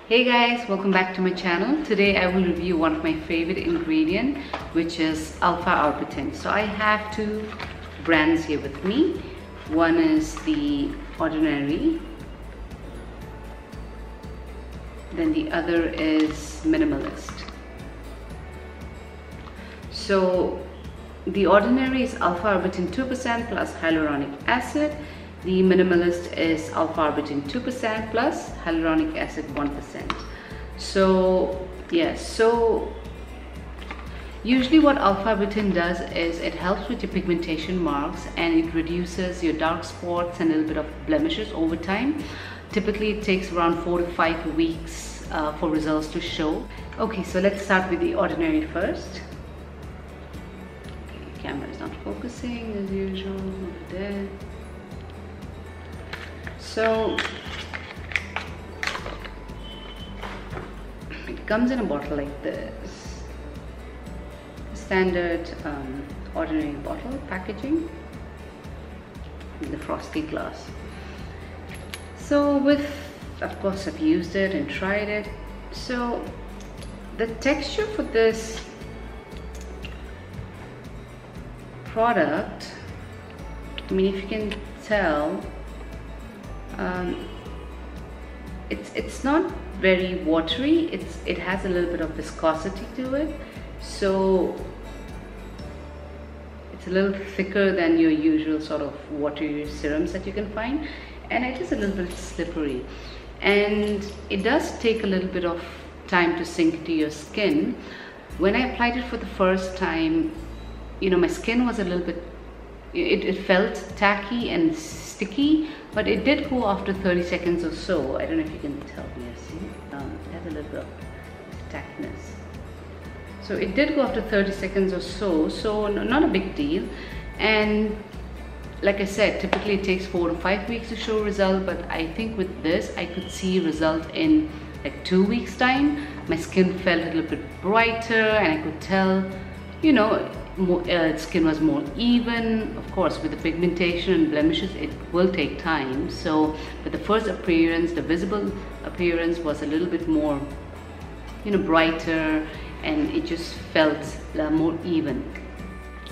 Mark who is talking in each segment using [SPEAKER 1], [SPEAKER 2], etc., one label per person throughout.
[SPEAKER 1] Hey guys, welcome back to my channel. Today I will review one of my favorite ingredient, which is Alpha Arbutin. So I have two brands here with me. One is the Ordinary, then the other is Minimalist. So the Ordinary is Alpha Arbutin 2% plus hyaluronic acid. The Minimalist is Alpha Arbutin 2% plus hyaluronic acid 1%. So yes, so usually what Alpha Arbutin does is it helps with your pigmentation marks and it reduces your dark spots and a little bit of blemishes over time. Typically it takes around 4 to 5 weeks for results to show. Okay, so let's start with the Ordinary first. Okay, camera is not focusing as usual over there. So it comes in a bottle like this, standard Ordinary bottle packaging with the frosty glass. So of course I've used it and tried it. So the texture for this product, I mean, if you can tell, it's not very watery. It has a little bit of viscosity to it, so it's a little thicker than your usual sort of watery serums that you can find, and it is a little bit slippery, and it does take a little bit of time to sink to your skin. When I applied it for the first time, you know, my skin was a little bit, it felt tacky and sticky, but it did go after 30 seconds or so. I don't know if you can tell me. See, it has a little bit of tackiness. So it did go after 30 seconds or so, so not a big deal. And like I said, typically it takes 4 to 5 weeks to show result, but I think with this I could see result in like 2 weeks time. My skin felt a little bit brighter and I could tell, you know, skin was more even. Of course, with the pigmentation and blemishes it will take time, so but the first appearance, the visible appearance, was a little bit more, you know, brighter, and it just felt more even.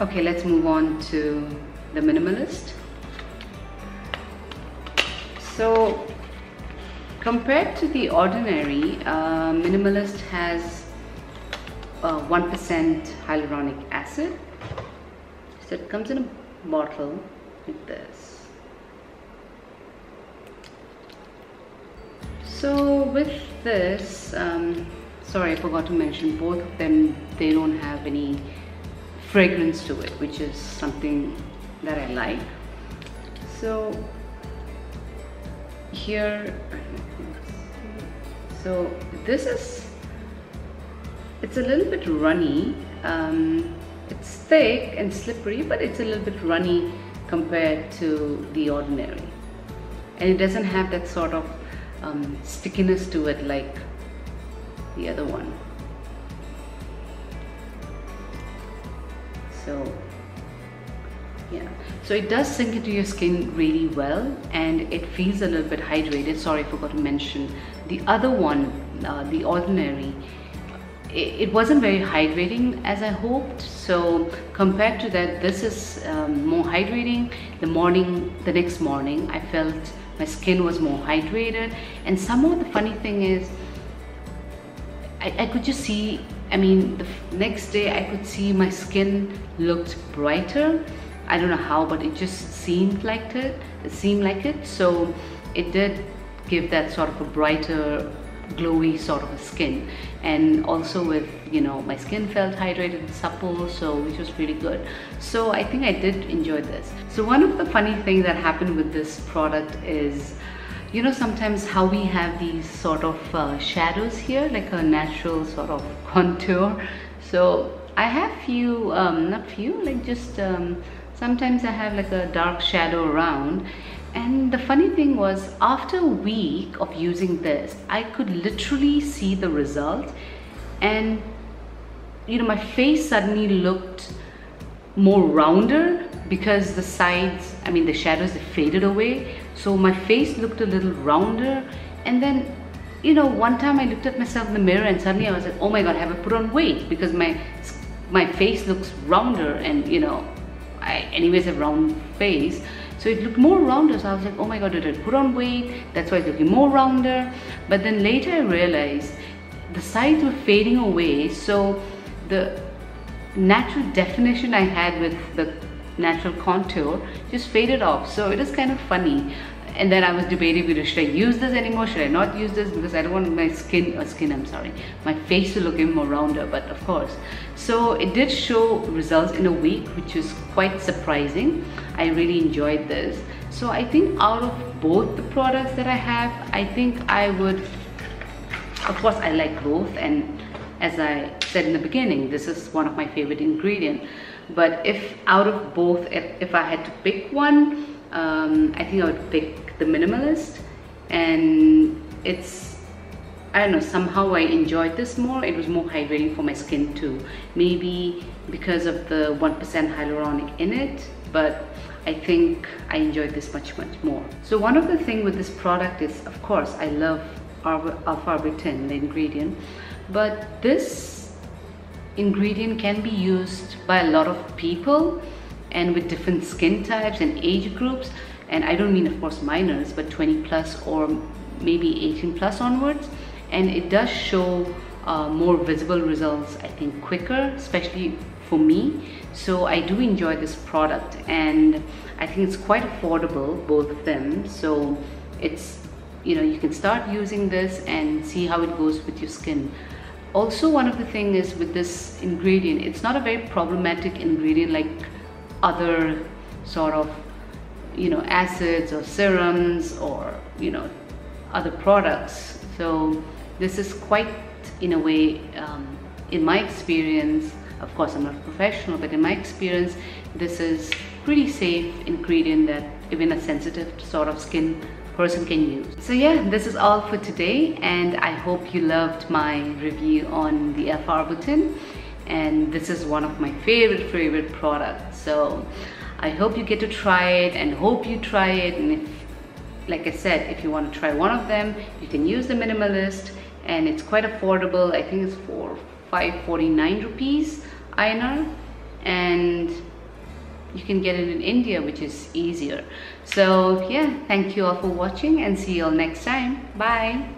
[SPEAKER 1] Okay, let's move on to the Minimalist. So compared to the Ordinary, Minimalist has 1% hyaluronic acid. So it comes in a bottle like this. So with this, sorry, I forgot to mention, both of them, they don't have any fragrance to it, which is something that I like. So here, so this is, it's a little bit runny. It's thick and slippery, but it's a little bit runny compared to the Ordinary, and it doesn't have that sort of stickiness to it like the other one. So yeah, so it does sink into your skin really well, and it feels a little bit hydrated. Sorry, I forgot to mention the other one, the Ordinary. It wasn't very hydrating as I hoped, so compared to that, this is more hydrating. The next morning I felt my skin was more hydrated, and somehow the funny thing is I could just see, I mean, the next day I could see my skin looked brighter. I don't know how, but it just seemed like it. So it did give that sort of a brighter, glowy sort of a skin, and also with, you know, my skin felt hydrated and supple, so which was really good. So I think I did enjoy this. So one of the funny things that happened with this product is, you know, sometimes how we have these sort of shadows here, like a natural sort of contour. So I have sometimes I have like a dark shadow around. And the funny thing was, after a week of using this, I could literally see the result, and you know, my face suddenly looked more rounder because the sides, I mean the shadows, they faded away, so my face looked a little rounder. And then you know, one time I looked at myself in the mirror and suddenly I was like, oh my god, have I put on weight? Because my face looks rounder, and you know, I anyways have round face, so it looked more rounder. So I was like, oh my god, did I put on weight? That's why it's looking more rounder. But then later I realized the sides were fading away, so the natural definition I had with the natural contour just faded off. So it is kind of funny. And then I was debating whether should I use this anymore, should I not use this, because I don't want my my face to look even more rounder. But of course, so it did show results in a week, which is quite surprising. I really enjoyed this. So I think out of both the products that I have, I think I would, of course I like both, and as I said in the beginning, this is one of my favorite ingredients. But if out of both, if I had to pick one, I think I would pick the Minimalist. And it's, I don't know, somehow I enjoyed this more. It was more hydrating for my skin too. Maybe because of the 1% hyaluronic in it, but I think I enjoyed this much more. So one of the things with this product is, of course, I love Alpha Arbutin, the ingredient, but this ingredient can be used by a lot of people and with different skin types and age groups. And I don't mean, of course, minors, but 20 plus or maybe 18 plus onwards. And it does show more visible results, I think, quicker, especially for me. So I do enjoy this product, and I think it's quite affordable, both of them. So it's, you know, you can start using this and see how it goes with your skin. Also, one of the things is with this ingredient, it's not a very problematic ingredient like other sort of, you know, acids or serums or, you know, other products. So this is quite, in a way, in my experience, of course I'm not a professional, but in my experience, this is pretty safe ingredient that even a sensitive sort of skin person can use. So yeah, this is all for today, and I hope you loved my review on the Alpha Arbutin. And this is one of my favorite products. So I hope you get to try it, and hope you try it. And if, like I said, if you want to try one of them, you can use the Minimalist, and it's quite affordable. I think it's for 549 rupees INR, and you can get it in India, which is easier. So yeah, thank you all for watching, and see you all next time. Bye.